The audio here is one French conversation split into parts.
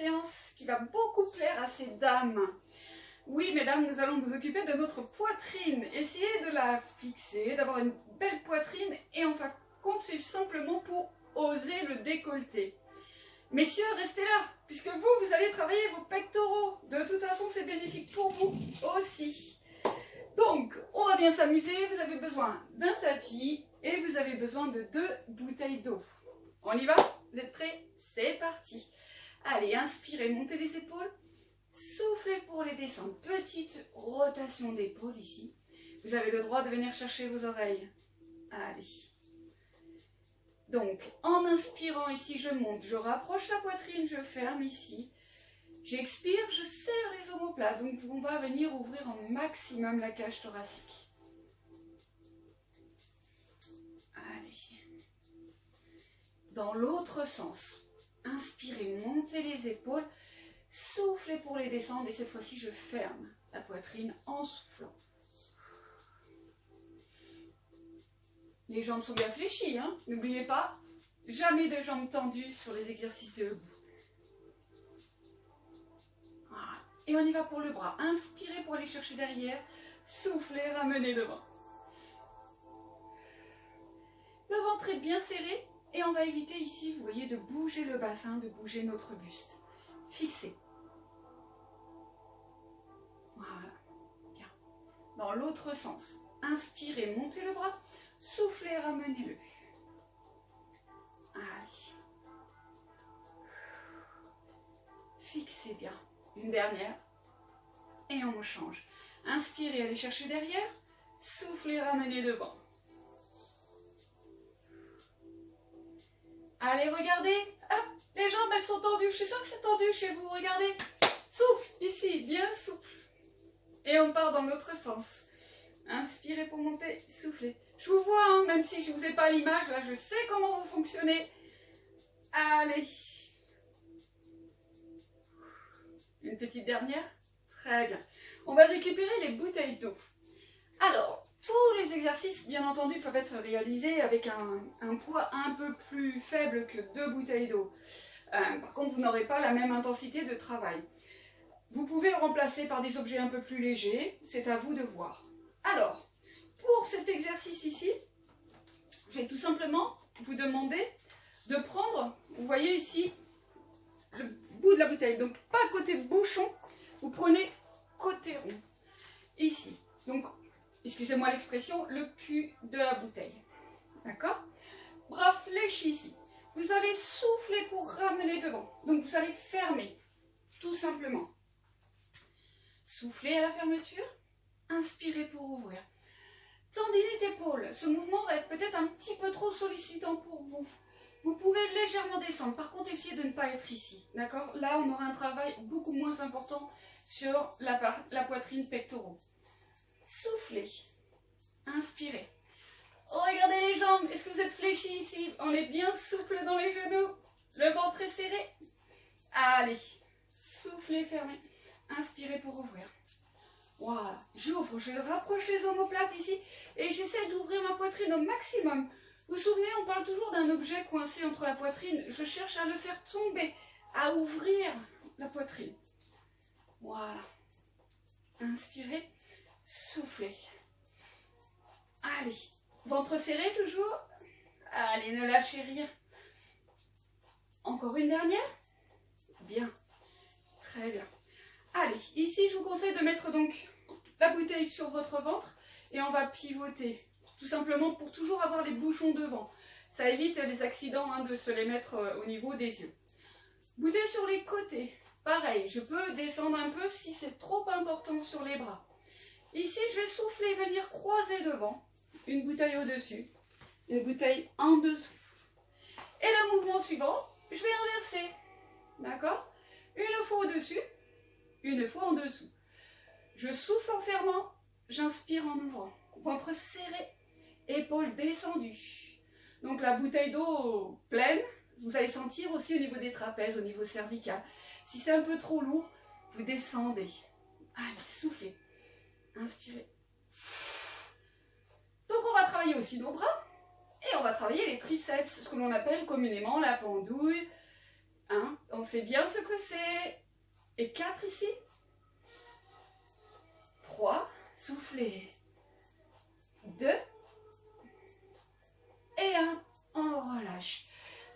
séance qui va beaucoup plaire à ces dames. Oui, mesdames, nous allons nous occuper de notre poitrine. Essayez de la fixer, d'avoir une belle poitrine et on va compter simplement pour oser le décolleté. Messieurs, restez là, puisque vous allez travailler vos pectoraux. De toute façon, c'est bénéfique pour vous aussi. Donc, on va bien s'amuser. Vous avez besoin d'un tapis et vous avez besoin de 2 bouteilles d'eau. On y va? Vous êtes prêts? C'est parti. Allez, inspirez, montez les épaules. Soufflez pour les descendre. Petite rotation d'épaule ici. Vous avez le droit de venir chercher vos oreilles. Allez. Donc, en inspirant ici, je monte, je rapproche la poitrine, je ferme ici. J'expire, je serre les omoplates. Donc, on va venir ouvrir au maximum la cage thoracique. Allez. Dans l'autre sens, inspirez, montez les épaules. Soufflez pour les descendre et cette fois-ci, je ferme la poitrine en soufflant. Les jambes sont bien fléchies, hein? N'oubliez pas, jamais de jambes tendues sur les exercices de debout. Voilà. Et on y va pour le bras. Inspirez pour aller chercher derrière. Soufflez, ramenez devant. Le ventre est bien serré et on va éviter ici, vous voyez, de bouger le bassin, de bouger notre buste. Fixez. Voilà. Bien. Dans l'autre sens, inspirez, montez le bras. Soufflez, ramenez-le. Allez. Fixez bien. Une dernière. Et on change. Inspirez, allez chercher derrière. Soufflez, ramenez devant. Allez, regardez. Hop, les jambes, elles sont tendues. Je suis sûre que c'est tendu chez vous. Regardez. Souple, ici, bien souple. Et on part dans l'autre sens. Inspirez pour monter, soufflez. Je vous vois, hein, même si je ne vous ai pas l'image, là, je sais comment vous fonctionnez. Allez. Une petite dernière. Très bien. On va récupérer les bouteilles d'eau. Alors, tous les exercices, bien entendu, peuvent être réalisés avec un poids un peu plus faible que 2 bouteilles d'eau. Par contre, vous n'aurez pas la même intensité de travail. Vous pouvez le remplacer par des objets un peu plus légers. C'est à vous de voir. Alors, pour cet exercice ici, je vais tout simplement vous demander de prendre, vous voyez ici, le bout de la bouteille. Donc, pas côté bouchon, vous prenez côté rond. Ici. Donc, excusez-moi l'expression, le cul de la bouteille. D'accord? Bras fléchis ici. Vous allez souffler pour ramener devant. Donc, vous allez fermer, tout simplement. Soufflez à la fermeture. Inspirez pour ouvrir. Tendinite d'épaule. Ce mouvement va être peut-être un petit peu trop sollicitant pour vous. Vous pouvez légèrement descendre. Par contre, essayez de ne pas être ici. D'accord? Là, on aura un travail beaucoup moins important sur la poitrine pectoraux. Soufflez. Inspirez. Regardez les jambes. Est-ce que vous êtes fléchis ici? On est bien souple dans les genoux. Le ventre est serré. Allez. Soufflez, fermez. Inspirez pour ouvrir. Voilà, j'ouvre, je rapproche les omoplates ici et j'essaie d'ouvrir ma poitrine au maximum. Vous vous souvenez, on parle toujours d'un objet coincé entre la poitrine. Je cherche à le faire tomber, à ouvrir la poitrine. Voilà. Inspirez, soufflez. Allez, ventre serré toujours. Allez, ne lâchez rien. Encore une dernière. Bien, très bien. Allez, ici je vous conseille de mettre donc la bouteille sur votre ventre et on va pivoter, tout simplement pour toujours avoir les bouchons devant. Ça évite les accidents de se les mettre au niveau des yeux. Bouteille sur les côtés, pareil, je peux descendre un peu si c'est trop important sur les bras. Ici je vais souffler, venir croiser devant, une bouteille au-dessus, une bouteille en dessous. Et le mouvement suivant, je vais inverser, d'accord? Une fois au-dessus. Une fois en dessous. Je souffle en fermant, j'inspire en ouvrant. Ventre serré, épaules descendues. Donc la bouteille d'eau pleine, vous allez sentir aussi au niveau des trapèzes, au niveau cervical. Si c'est un peu trop lourd, vous descendez. Allez, soufflez. Inspirez. Donc on va travailler aussi nos bras et on va travailler les triceps, ce que l'on appelle communément la pendouille. 1, on sait bien ce que c'est. Et 4 ici. 3, soufflez. 2. Et 1, on relâche.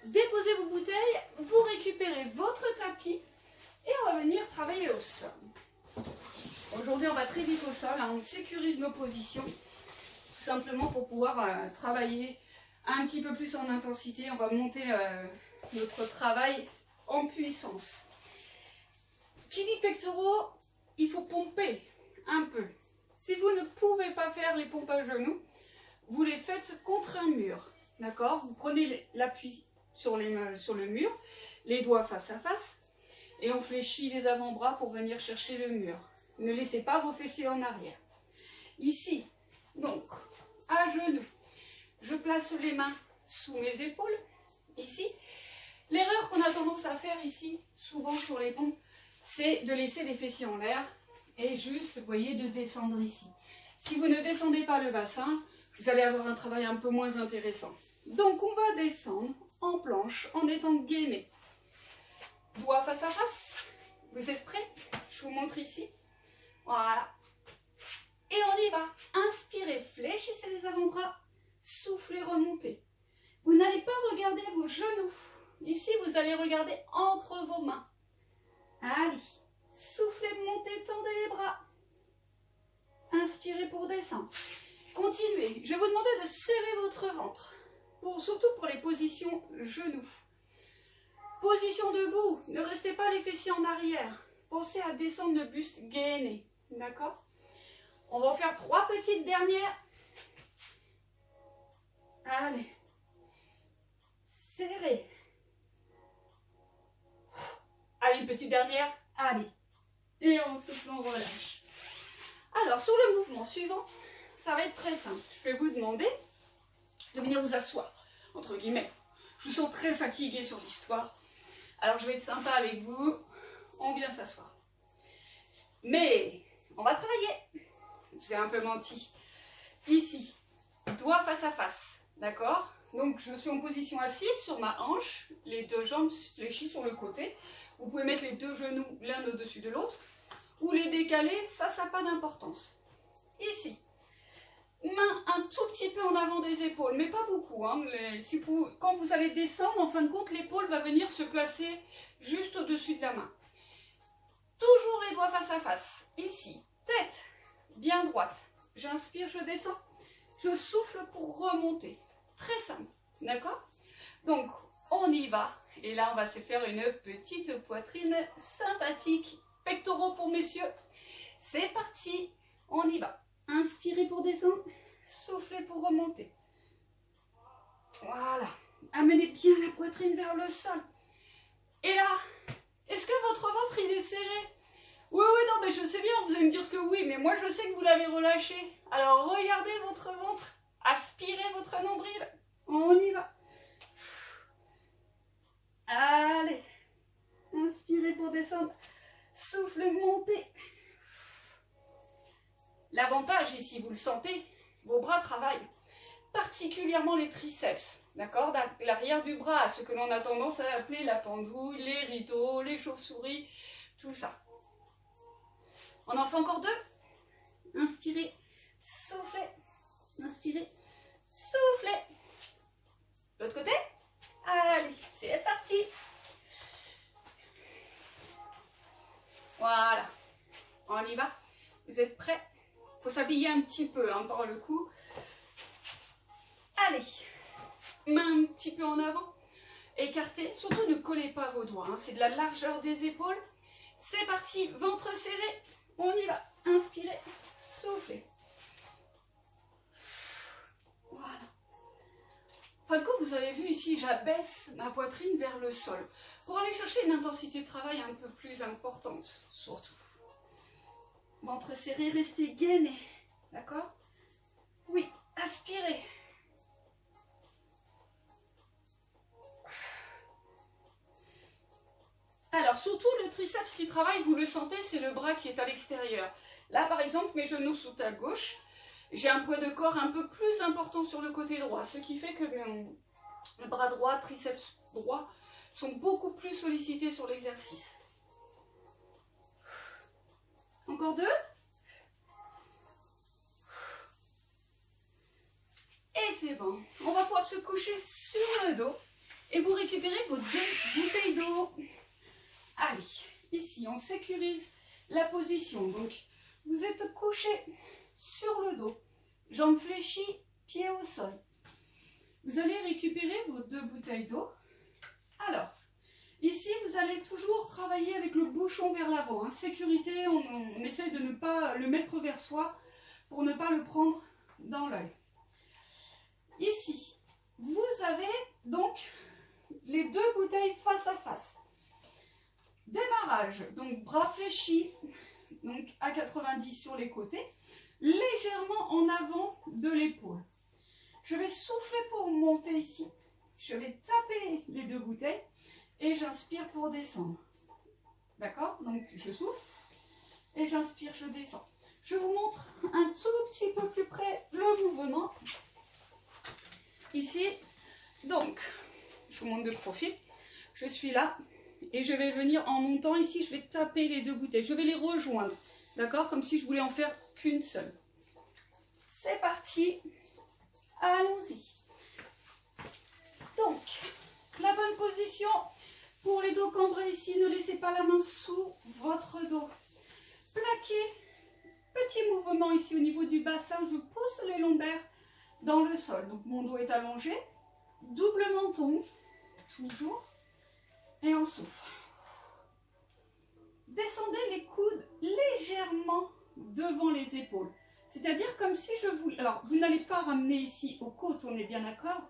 Déposez vos bouteilles, vous récupérez votre tapis et on va venir travailler au sol. Aujourd'hui, on va très vite au sol, hein, on sécurise nos positions, tout simplement pour pouvoir travailler un petit peu plus en intensité. On va monter notre travail en puissance. Qui dit pectoraux, il faut pomper un peu. Si vous ne pouvez pas faire les pompes à genoux, vous les faites contre un mur. D'accord? Vous prenez l'appui sur le mur, les doigts face à face, et on fléchit les avant-bras pour venir chercher le mur. Ne laissez pas vos fessiers en arrière. Ici, donc, à genoux, je place les mains sous mes épaules, ici. L'erreur qu'on a tendance à faire ici, souvent sur les pompes, c'est de laisser les fessiers en l'air et juste, vous voyez, de descendre ici. Si vous ne descendez pas le bassin, vous allez avoir un travail un peu moins intéressant. Donc, on va descendre en planche en étant gainé. Doigts face à face. Vous êtes prêts? Je vous montre ici. Voilà. Et on y va. Inspirez, fléchissez les avant-bras. Soufflez, remontez. Vous n'allez pas regarder vos genoux. Ici, vous allez regarder entre vos mains. Allez. Soufflez, montez, tendez les bras. Inspirez pour descendre. Continuez. Je vais vous demander de serrer votre ventre. Surtout pour les positions genoux. Position debout. Ne restez pas les fessiers en arrière. Pensez à descendre le buste gainé. D'accord? On va en faire 3 petites dernières. Allez. Serrez. Allez, une petite dernière. Allez. Et on souffle, on relâche. Alors, sur le mouvement suivant, ça va être très simple. Je vais vous demander de venir vous asseoir, entre guillemets. Je vous sens très fatiguée sur l'histoire. Alors, je vais être sympa avec vous. On vient s'asseoir. Mais, on va travailler. Je vous ai un peu menti. Ici, doigts face à face. D'accord? Donc, je suis en position assise sur ma hanche. Les 2 jambes fléchies sur le côté. Vous pouvez mettre les 2 genoux l'un au-dessus de l'autre. Ou les décaler, ça n'a pas d'importance. Ici. Main un tout petit peu en avant des épaules, mais pas beaucoup. Hein. Quand vous allez descendre, en fin de compte, l'épaule va venir se placer juste au-dessus de la main. Toujours les doigts face à face. Ici, tête bien droite. J'inspire, je descends. Je souffle pour remonter. Très simple, d'accord? Donc, on y va. Et là, on va se faire une petite poitrine sympathique. Pectoraux pour messieurs. C'est parti, on y va. Inspirez pour descendre, soufflez pour remonter. Voilà. Amenez bien la poitrine vers le sol. Et là, est-ce que votre ventre il est serré? Oui, non, mais je sais bien, vous allez me dire que oui, mais moi je sais que vous l'avez relâché. Alors regardez votre ventre, aspirez votre nombril. On y va. Allez. Inspirez pour descendre. Souffle, montez. L'avantage ici, vous le sentez, vos bras travaillent, particulièrement les triceps, d'accord? L'arrière du bras, ce que l'on a tendance à appeler la pendouille, les rideaux, les chauves-souris, tout ça. On en fait encore 2. Inspirez, soufflez, inspirez, soufflez. L'autre côté? Allez, c'est parti. Voilà, on y va. Vous êtes prêts? Il faut s'habiller un petit peu hein, par le coup. Allez, main un petit peu en avant, écartez. Surtout ne collez pas vos doigts, hein. C'est de la largeur des épaules. C'est parti, ventre serré, on y va. Inspirez, soufflez. Voilà. Enfin, du coup, vous avez vu ici, j'abaisse ma poitrine vers le sol pour aller chercher une intensité de travail un peu plus importante, surtout. Ventre serré, restez gainé. D'accord? Oui, aspirez. Alors, surtout le triceps qui travaille, vous le sentez, c'est le bras qui est à l'extérieur. Là, par exemple, mes genoux sont à gauche. J'ai un poids de corps un peu plus important sur le côté droit, ce qui fait que le bras droit, triceps droit, sont beaucoup plus sollicités sur l'exercice. Encore 2. Et c'est bon. On va pouvoir se coucher sur le dos et vous récupérez vos 2 bouteilles d'eau. Allez, ici on sécurise la position. Donc vous êtes couché sur le dos, jambes fléchies, pieds au sol. Vous allez récupérer vos 2 bouteilles d'eau. Alors, ici vous allez toujours travailler avec le bouchon vers l'avant. Hein. Sécurité, on essaie de ne pas le mettre vers soi pour ne pas le prendre dans l'œil. Ici, vous avez donc les 2 bouteilles face à face. Démarrage, donc bras fléchis, donc à 90 sur les côtés, légèrement en avant de l'épaule. Je vais souffler pour monter ici. Je vais taper les 2 bouteilles et j'inspire pour descendre. D'accord? Donc je souffle et j'inspire, je descends. Je vous montre un tout petit peu plus près le mouvement. Ici, donc, je vous montre de profil. Je suis là et je vais venir en montant ici, je vais taper les 2 bouteilles. Je vais les rejoindre, d'accord? Comme si je voulais en faire qu'une seule. C'est parti. Allons-y. Donc, la bonne position pour les dos cambrés ici. Ne laissez pas la main sous votre dos. Plaquez. Petit mouvement ici au niveau du bassin. Je pousse les lombaires dans le sol. Donc, mon dos est allongé. Double menton. Toujours. Et on souffle. Descendez les coudes légèrement devant les épaules. C'est-à-dire comme si je vous... Alors, vous n'allez pas ramener ici aux côtes, on est bien d'accord.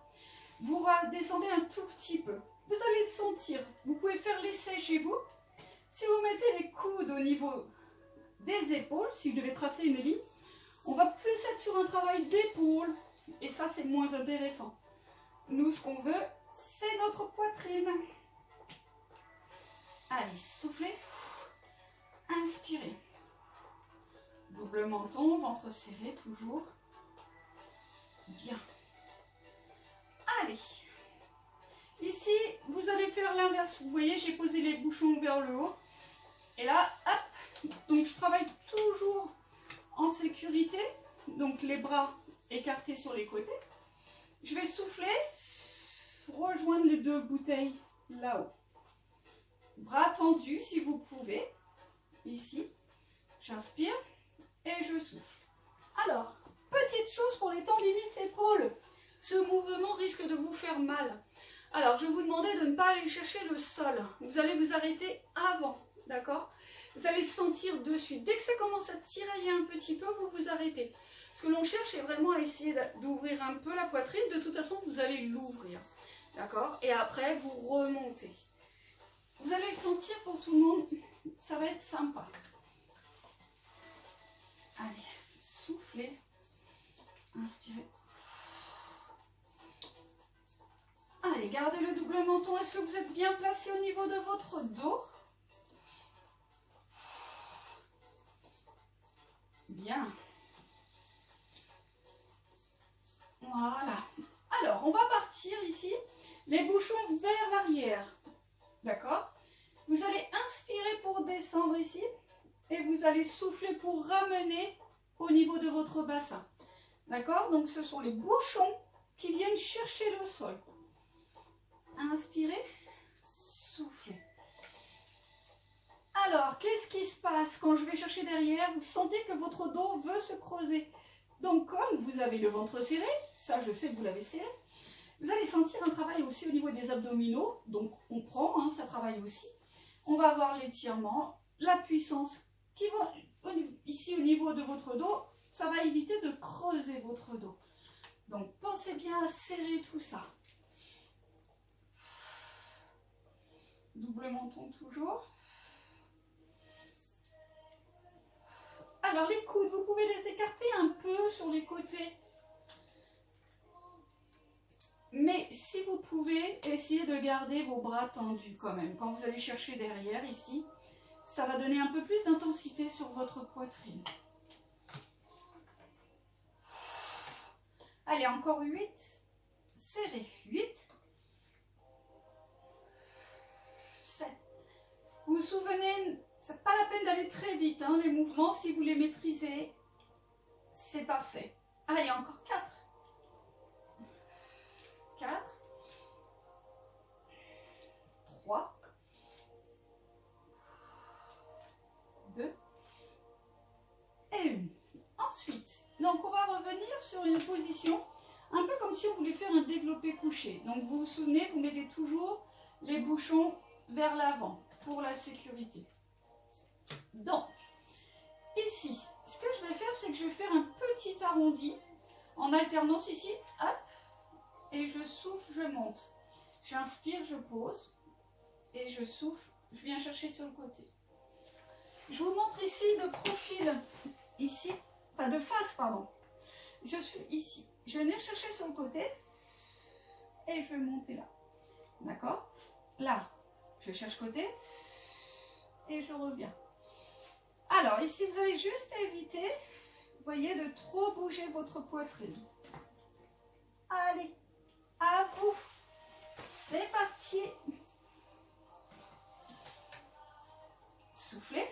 Vous descendez un tout petit peu. Vous allez le sentir. Vous pouvez faire l'essai chez vous. Si vous mettez les coudes au niveau des épaules, si je devais tracer une ligne, on va plus être sur un travail d'épaule. Et ça, c'est moins intéressant. Nous, ce qu'on veut, c'est notre poitrine. Allez, soufflez. Inspirez. Double menton, ventre serré, toujours. Bien. Allez. Ici, vous allez faire l'inverse. Vous voyez, j'ai posé les bouchons vers le haut. Et là, hop. Donc, je travaille toujours en sécurité. Donc, les bras écartés sur les côtés. Je vais souffler. Rejoindre les 2 bouteilles là-haut. Bras tendus si vous pouvez. Ici. J'inspire. Et je souffle. Alors, petite chose pour les tendinites épaules. Ce mouvement risque de vous faire mal. Alors, je vais vous demander de ne pas aller chercher le sol. Vous allez vous arrêter avant, d'accord? Vous allez sentir de suite. Dès que ça commence à tirailler un petit peu, vous vous arrêtez. Ce que l'on cherche, c'est vraiment à essayer d'ouvrir un peu la poitrine. De toute façon, vous allez l'ouvrir, d'accord? Et après, vous remontez. Vous allez le sentir pour tout le monde. Ça va être sympa. Allez, soufflez, inspirez. Allez, gardez le double menton. Est-ce que vous êtes bien placé au niveau de votre dos? Bien. Voilà. Alors, on va partir ici, les bouchons vers l'arrière. D'accord? Vous allez inspirer pour descendre ici. Et vous allez souffler pour ramener au niveau de votre bassin. D'accord? Donc ce sont les bouchons qui viennent chercher le sol. Inspirez, soufflez. Alors, qu'est-ce qui se passe quand je vais chercher derrière? Vous sentez que votre dos veut se creuser. Donc comme vous avez le ventre serré, ça je sais que vous l'avez serré, vous allez sentir un travail aussi au niveau des abdominaux. Donc on prend, hein, ça travaille aussi. On va avoir l'étirement, la puissance qui va ici au niveau de votre dos, ça va éviter de creuser votre dos. Donc pensez bien à serrer tout ça. Double menton toujours. Alors les coudes, vous pouvez les écarter un peu sur les côtés. Mais si vous pouvez, essayez de garder vos bras tendus quand même. Quand vous allez chercher derrière ici, ça va donner un peu plus d'intensité sur votre poitrine. Allez, encore 8. Serrez. 8. aller très vite, hein, les mouvements, si vous les maîtrisez, c'est parfait. Allez, encore 4. 4. 3. 2. Et 1. Ensuite, donc on va revenir sur une position un peu comme si on voulait faire un développé couché. Donc vous vous souvenez, vous mettez toujours les bouchons vers l'avant pour la sécurité. Donc, ici, ce que je vais faire, c'est que je vais faire un petit arrondi en alternance ici, hop, et je souffle, je monte. J'inspire, je pose, et je souffle, je viens chercher sur le côté. Je vous montre ici de profil, ici, enfin de face, pardon. Je suis ici. Je vais venir chercher sur le côté, et je vais monter là. D'accord? Là, je cherche côté, et je reviens. Alors, ici, vous allez juste éviter, vous voyez, de trop bouger votre poitrine. Allez, à vous. C'est parti. Soufflez.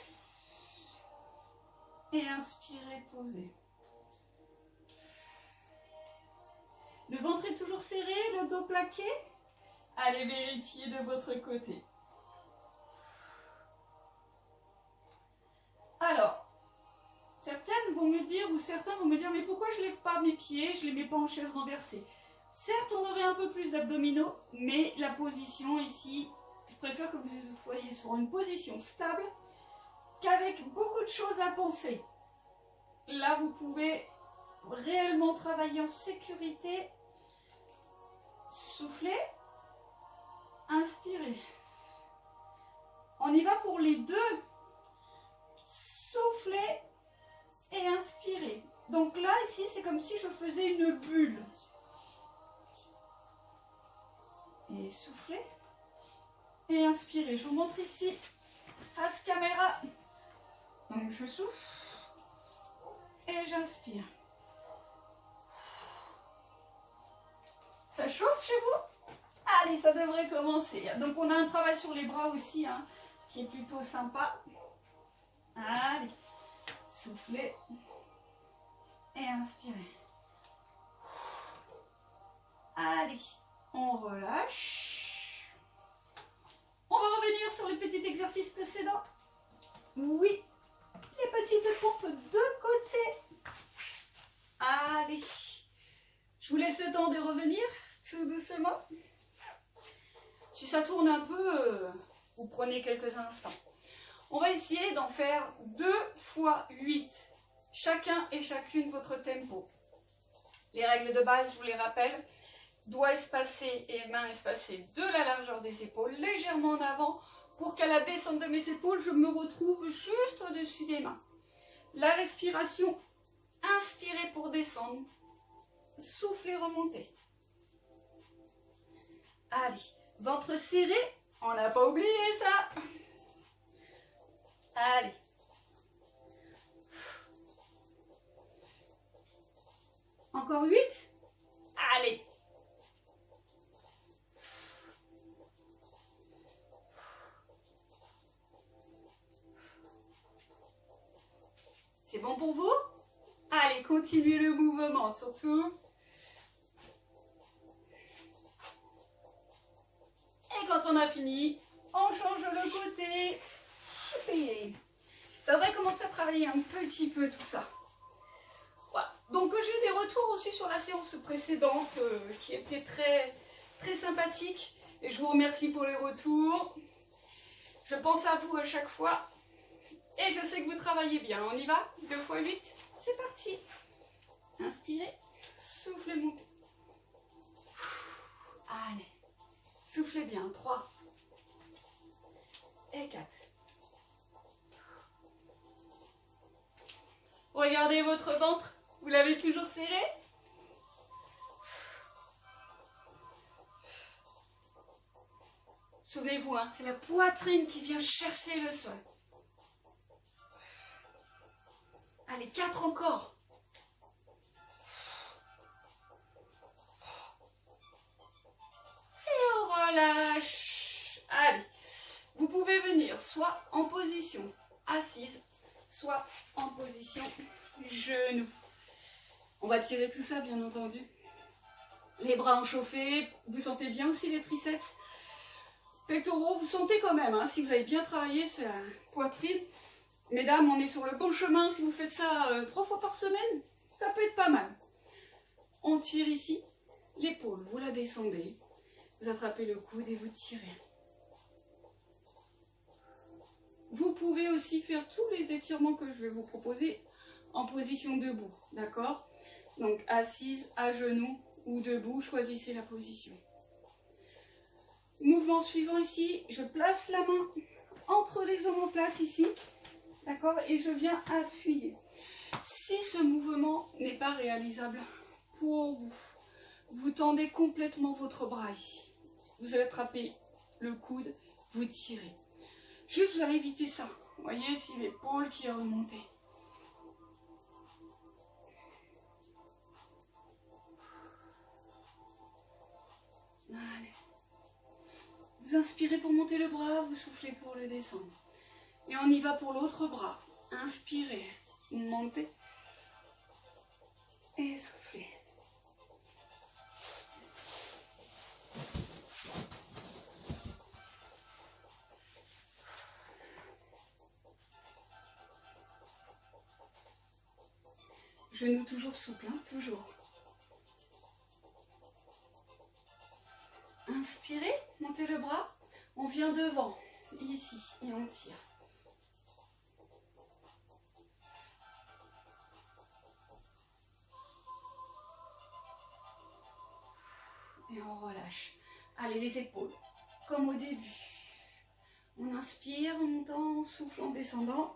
Et inspirez, posez. Le ventre est toujours serré, le dos plaqué. Allez vérifier de votre côté. Alors, certaines vont me dire, ou certains vont me dire, mais pourquoi je ne lève pas mes pieds, je ne les mets pas en chaise renversée? Certes, on aurait un peu plus d'abdominaux, mais la position ici, je préfère que vous soyez sur une position stable qu'avec beaucoup de choses à penser. Là, vous pouvez réellement travailler en sécurité. Soufflez, inspirez. On y va pour les deux. Soufflez et inspirez. Donc là, ici, c'est comme si je faisais une bulle. Et soufflez et inspirez. Je vous montre ici, face caméra. Donc je souffle et j'inspire. Ça chauffe chez vous? Allez, ça devrait commencer. Donc on a un travail sur les bras aussi, hein, qui est plutôt sympa. Allez, soufflez et inspirez. Allez, on relâche. On va revenir sur les petits exercices précédents. Oui, les petites pompes de côté. Allez, je vous laisse le temps de revenir tout doucement. Si ça tourne un peu, vous prenez quelques instants. On va essayer d'en faire 2 fois 8, chacun et chacune votre tempo. Les règles de base, je vous les rappelle, doigts espacés et mains espacées de la largeur des épaules, légèrement en avant, pour qu'à la descente de mes épaules, je me retrouve juste au-dessus des mains. La respiration, inspirez pour descendre, soufflez, remontez. Allez, ventre serré, on n'a pas oublié ça. Allez. Encore 8. Allez. C'est bon pour vous? Allez, continuez le mouvement, surtout. Et quand on a fini, on change le côté. Et ça devrait commencer à travailler un petit peu tout ça. Voilà. Donc j'ai eu des retours aussi sur la séance précédente qui étaient très sympathiques. Et je vous remercie pour les retours. Je pense à vous à chaque fois. Et je sais que vous travaillez bien. On y va? 2 fois 8. C'est parti. Inspirez. Soufflez, montez. Allez. Soufflez bien. 3. Et 4. Regardez votre ventre, vous l'avez toujours serré? Souvenez-vous, hein, c'est la poitrine qui vient chercher le sol. Allez, 4 encore. Et on relâche. Allez, vous pouvez venir soit en position assise, soit en position genou. On va tirer tout ça, bien entendu. Les bras enchauffés, vous sentez bien aussi les triceps. Pectoraux, vous sentez quand même, hein, si vous avez bien travaillé sur la poitrine. Mesdames, on est sur le bon chemin. Si vous faites ça 3 fois par semaine, ça peut être pas mal. On tire ici, l'épaule, vous la descendez. Vous attrapez le coude et vous tirez. Vous pouvez aussi faire tous les étirements que je vais vous proposer en position debout, d'accord? Donc assise, à genoux ou debout, choisissez la position. Mouvement suivant ici, je place la main entre les omoplates ici, d'accord? Et je viens appuyer. Si ce mouvement n'est pas réalisable pour vous, vous tendez complètement votre bras ici. Vous allez attraper le coude, vous tirez. Juste, vous allez éviter ça. Vous voyez ici l'épaule qui est remontée. Allez. Vous inspirez pour monter le bras, vous soufflez pour le descendre. Et on y va pour l'autre bras. Inspirez, montez et soufflez. Genou toujours souple, hein, toujours. Inspirez, montez le bras, on vient devant, ici, et on tire. Et on relâche. Allez, les épaules, comme au début. On inspire en montant, on souffle en descendant.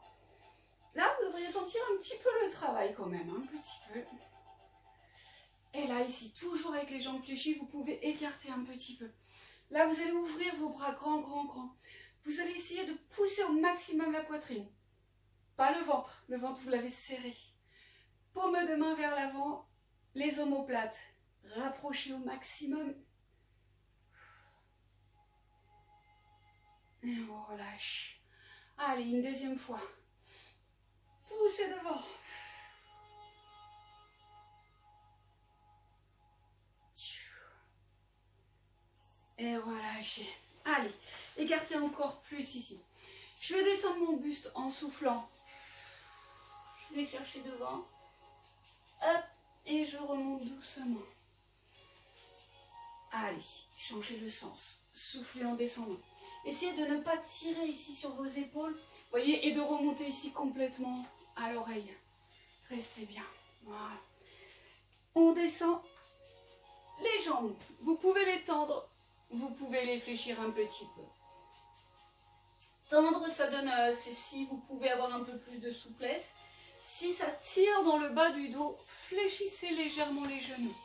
Là, vous devriez sentir un petit peu le travail quand même, un petit peu. Et là, ici, toujours avec les jambes fléchies, vous pouvez écarter un petit peu. Là, vous allez ouvrir vos bras grand, grand, grand. Vous allez essayer de pousser au maximum la poitrine. Pas le ventre. Le ventre, vous l'avez serré. Paume de main vers l'avant. Les omoplates. Rapprochez au maximum. Et on relâche. Allez, une deuxième fois. Poussez devant. Et relâchez. Allez, écartez encore plus ici. Je vais descendre mon buste en soufflant. Je vais chercher devant. Hop, et je remonte doucement. Allez, changez de sens. Soufflez en descendant. Essayez de ne pas tirer ici sur vos épaules. Voyez, et de remonter ici complètement à l'oreille. Restez bien. Voilà. On descend. Les jambes, vous pouvez les tendre. Vous pouvez les fléchir un petit peu. Tendre, ça donne, c'est si vous pouvez avoir un peu plus de souplesse. Si ça tire dans le bas du dos, fléchissez légèrement les genoux.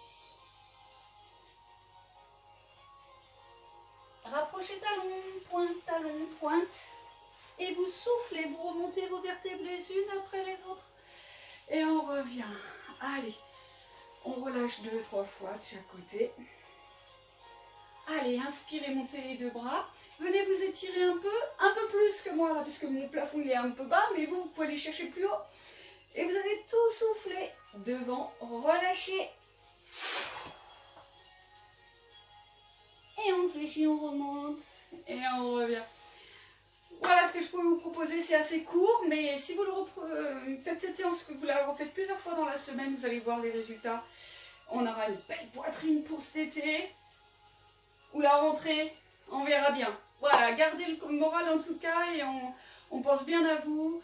Rapprochez talon, pointe. Et vous soufflez, vous remontez vos vertèbres les unes après les autres. Et on revient. Allez, on relâche 2-3 fois de chaque côté. Allez, inspirez, montez les deux bras. Venez vous étirer un peu plus que moi là, puisque mon plafond il est un peu bas, mais vous pouvez aller chercher plus haut. Et vous allez tout souffler devant, relâchez. Et on fléchit, on remonte et on revient. Voilà ce que je peux vous proposer, c'est assez court, mais si vous faites cette séance, que vous la refaites plusieurs fois dans la semaine, vous allez voir les résultats. On aura une belle poitrine pour cet été. Ou la rentrée, on verra bien. Voilà, gardez le moral en tout cas et on pense bien à vous.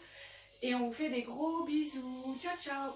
Et on vous fait des gros bisous. Ciao, ciao.